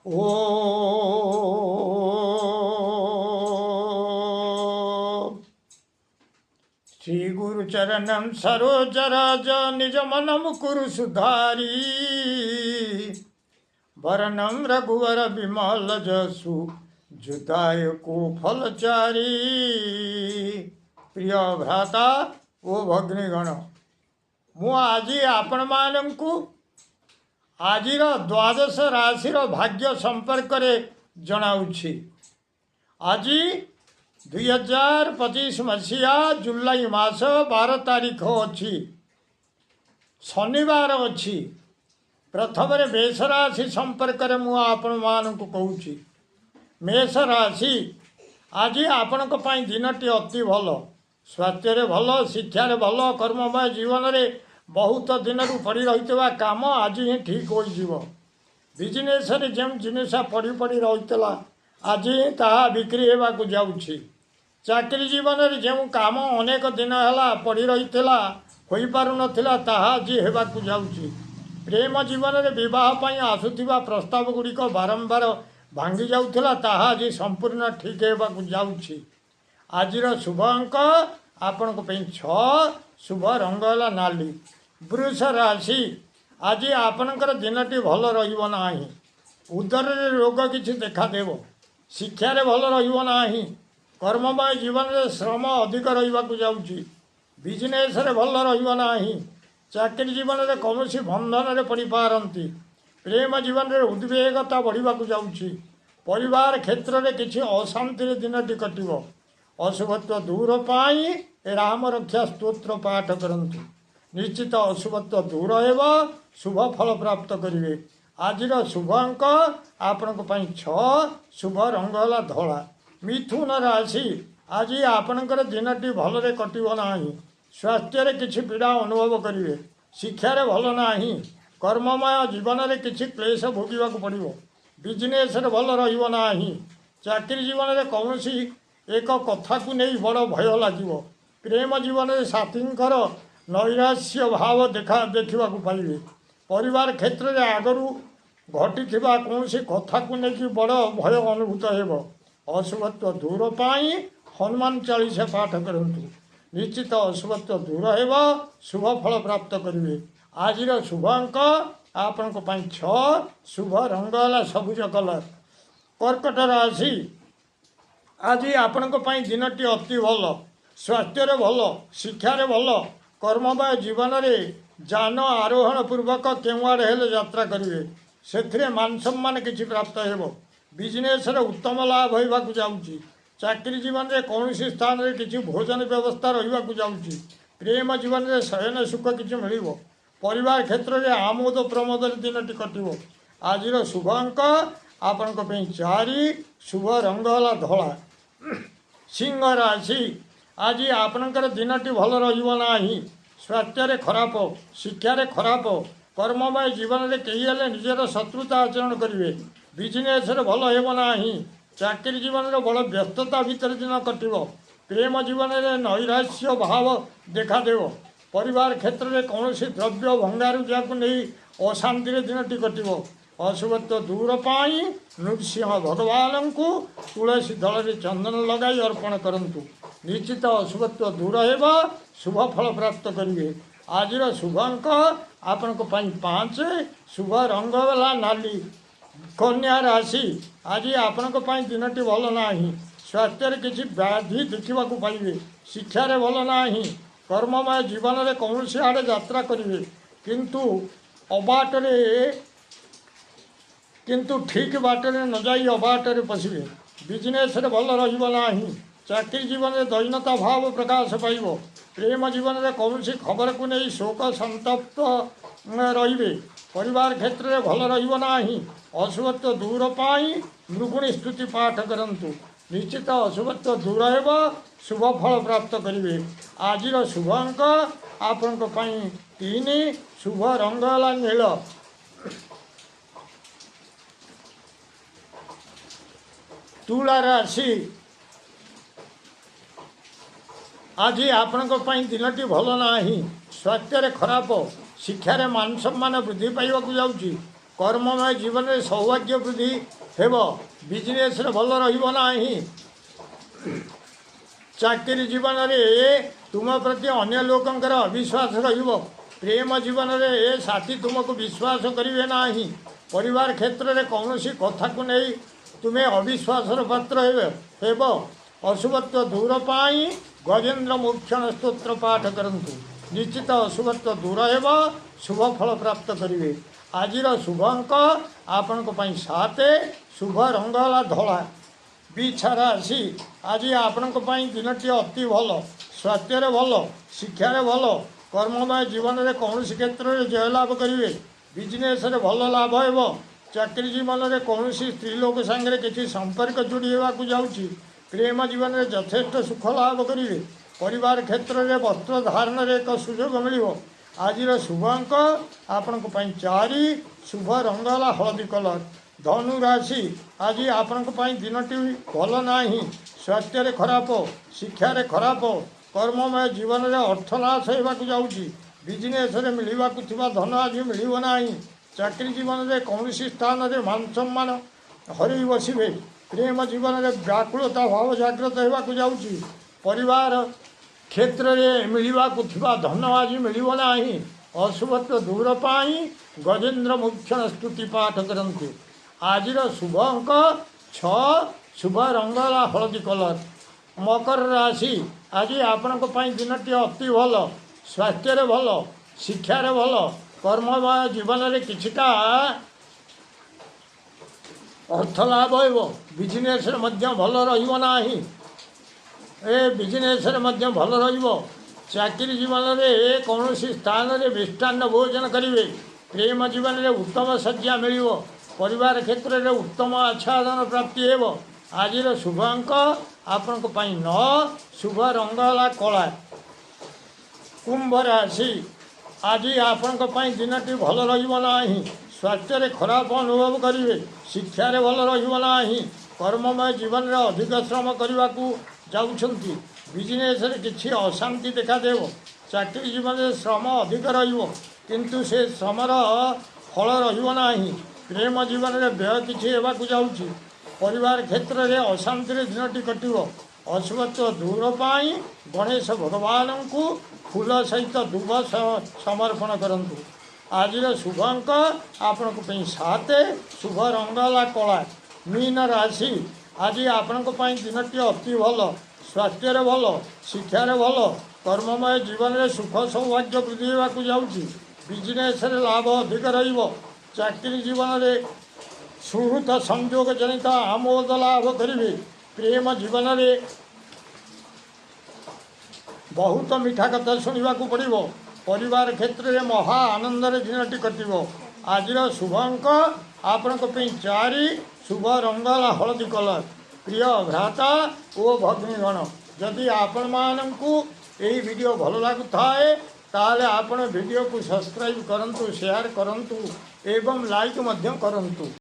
ओ श्री गुरु चरणम सरोज राज निज मनम कुरु सुधारी वरनम रघुवर विमल जसु जुदाय को फलचारी। प्रिय भ्राता ओ भग्नीगण, मु आज आपण मानंकु आजिर द्वादश राशि भाग्य संपर्क जनाऊँगी। आज 2025 मसीहा जुलाई मास 12 तारीख अच्छी शनिवार अच्छी। प्रथम मेष राशि संपर्क में मु आपण मानंकु कहूँ। मेष राशि आज आपण दिनटी अति भल, स्वास्थ्य भल, शिक्षा भल, कर्ममय जीवन में बहुत दिन पड़ रही काम आज ही ठीक हो। बिजनेस जम जिनस पड़ी पड़ी रही आज ही ताहा बिक्री होगा जाऊँगी। चाकरी जीवन में जो काम अनेक दिन है पड़ रही हो पार नाला ताहा आज होगा जाऊँगी। प्रेम जीवन में बह आसुवा प्रस्ताव गुड़िक बारंबार भांगी जाऊला ताहा आज संपूर्ण ठीक होगा जाऊँगी। आज शुभ अंक आपण 6, शुभ रंग है नाली। वृष राशि आज आपणकर दिनटी भल रहा। उदर रोग किसी देखादेव, शिक्षा भल रहा। कर्ममय जीवन में श्रम अधिक रहा जाऊँगी। बिजनेस भल रहा। चाकरी जीवन में कौन बंधन में पड़ पारती। प्रेम जीवन में उद्वेगता बढ़ा जाऊँगी। परिवार क्षेत्र में किसी अशांति दिनटी कटो। अशुभत्व दूर पाई राम रक्षा स्तोत्र पाठ करंतु, निश्चित अशुभत्व दूर हो, शुभ फल प्राप्त करेंगे। आज शुभ अंक आपण 6, शुभ रंग है धला। मिथुन राशि आज आपणकर दिनटी भलरे कटिब नाही। स्वास्थ्य किसी पीड़ा अनुभव करेंगे। शिक्षा भल ना, कर्ममय जीवन में किसी क्लेश भोगवा पड़ो। बिजनेस भल रहा। चाकरी जीवन में कौन एक कथा को नहीं बड़ भय लगे। प्रेम जीवन में साथींकर नैराश्य भाव देखा पाइबे। परिवार क्षेत्र में आगरू घटी कौन कथा को लेकिन बड़ भय अनुभूत हो। अशुभत्व दूर पाई हनुमान 40 पाठ करंतु, निश्चित अशुभत्व दूर हो, शुभ फल प्राप्त करेंगे। आज शुभ अंक आपण 6, शुभ रंग है सबुज कलर। कर्कट राशि आज आपण दिनटी अति भल, स्वास्थ्य भल, शिक्षा भल, कर्ममय जीवन में जान आरोहण पूर्वक केउआड़े हेले यात्रा करेंगे। से मान सम्मान किसी प्राप्त हो। बिजनेस उत्तम लाभ होगा जाऊँगी। चाकरी जीवन में कौन स्थान में किसी भोजन व्यवस्था रहा जाऊँगी। प्रेम जीवन में शयन सुख किसी मिल। परिवार क्षेत्र में आमोद प्रमोद दिनटी कटो। आज शुभ अंक आपण 4, शुभ रंग है धला। सिंह राशि आज आपणकर दिनटी भल रहा। स्वास्थ्य खराब, शिक्षा खराब, कर्ममय जीवन में कई हेले निजर शत्रुता आचरण करेंगे। बिजनेस भल होना। चाकरी जीवन में बड़ व्यस्तता भितर दिन कटो। प्रेम जीवन में नैराश्य भाव देखादेव। परिवार क्षेत्र में कौन द्रव्य भंगारुजा को नहीं अशांति दिनटी कटो। अशुभत्व दूर पाई नृसिंह भगवान को तुलसी दल चंदन लगाई अर्पण करंतु, निश्चित अशुभत्व दूर हो, शुभ फल प्राप्त करेंगे। आज शुभ अंक आपण 5, शुभ रंग है नाली। कन्या राशि आज आपण दिनटी भल ना। स्वास्थ्य किसी व्याधि देखा पाइबे। शिक्षा भल ना। कर्ममय जीवन में कौन आड़े यात्रा करेंगे किंतु ठीक बाटर न जाई अबाटर पशिबे। बिजनेस भल रहा। चाकरी जीवन में दैन्यता भाव प्रकाश पाइब। प्रेम जीवन में कौन खबर को नहीं शोक संतप्त रे। परिवार क्षेत्र में भल रहा। अशुभत्व दूर पाई मृगुणी स्तुति पाठ करंतु, निश्चित अशुभत्व दूर हो, शुभ फल प्राप्त करेंगे। आज शुभ अंक आपण 3, शुभ रंग है नील। तुला राशि आज आपण दिनटी भल ना। स्वास्थ्य खराब, शिक्षा मान सम्मान वृद्धि पाइबा जाऊँगी। कर्ममय जीवन में सौभाग्य वृद्धि हेब बिजनेस भल रहा चाकरी जीवन में तुम प्रति अन्य लोकंर अविश्वास प्रेम जीवन में साथी तुमको विश्वास करेंगे ना परिवार क्षेत्र में कौन सी कथा को नहीं तुम्हें अविश्वासर पात्र हेब अशुभत्व दूर पाई गजेन्द्र मूर्छन स्तोत्र पाठ करंतु निश्चित अशुभत्व दूर हेब शुभ फल प्राप्त करेंगे आज शुभ अंक आपण 7 शुभ रंग है धला बिछा राशि आज आपण दिनटी अति भल स्वास्थ्य भल शिक्षार भल कर्ममय जीवन में कौन क्षेत्र में जयलाभ करेंगे बिजनेस भल लाभ हो चाकरी जीवन में कौन स्त्रीलोक सांगे किसी संपर्क जोड़ी होगा जाऊँगी प्रेम जीवन में यथेष्ट सुख लाभ करेंगे परिवार क्षेत्र में वस्त्र धारण एक सुजोग मिल आज शुभ अंक आपण 4 शुभ रंग है हलदी कलर धनु राशि आज आपण दिनटी भल ना स्वास्थ्य खराब शिक्षार खराब कर्ममय जीवन में अर्थनाश होगा जाऊँगी बिजनेस मिलवा धन आज मिलना चाकरी जीवन में कौन स्थान में मान सम्मान हर बसवे प्रेम जीवन में व्याकुलता भाव जागृत होगा जाऊँगी परिवार क्षेत्र में मिलवा धन आज मिलना अशुभत्व दूर पाई गजेन्द्र मूर्छन स्तुति पाठ करंतु आज शुभ अंक 6 शुभ रंग हलदी कलर मकर राशि आज आपण दिनटी अति भल स्वास्थ्य भल शिक्षार भल कर्ममय जीवन में किछिटा अर्थ लाभ हो बिजनेस भल रहा बिजनेस भल चाकरी जीवन में कौन स्थान में मिष्टान्न भोजन करेंगे प्रेम जीवन में उत्तम शଯ୍या मिल परिवार क्षेत्र में उत्तम आच्छादन प्राप्ति हो आज शुभ अंक आपण 9 शुभ रंग है कला कुंभ राशि आज आपण दिनटी भल रहा स्वास्थ्य खराब अनुभव करेंगे शिक्षार भल रहा कर्ममय जीवन में अधिक श्रम करने को जाऊँगी बिजनेस किसी अशांति देखादेव चाकरी जीवन में श्रम अधिक किंतु से श्रमर फल रहा प्रेम जीवन में व्यय किसी होगा जाऊँगी परिवार क्षेत्र में अशांति दिनटी कटो अशुभत्व दूर पाई गणेश भगवान को फूल सहित दुब समर्पण करंतु आज शुभ अंक आपण 7 शुभ रंग है कला मीन राशि आज आपण दिनटी अति भल स्वास्थ्य भल शिक्षार भल कर्ममय जीवन में सुख सौभाग्य वृद्धि होगा जाऊँगी बिजनेस लाभ अधिक चाकरी जीवन में सुहृत संयोग जनित आमोद लाभ करेंगे प्रेम जीवन में बहुत मीठा कथा शुणा पड़ो परिवार क्षेत्र में महा आनंद दिनटी कटो आज शुभ अंक आपण 4 शुभ रंग हलदी कलर प्रिय भ्राता ओ भगिनीगण जदि आपण मानू यही वीडियो भल लगुए ताले आपण वीडियो को सब्सक्राइब करंतु शेयर करंतु एवं लाइक करंतु।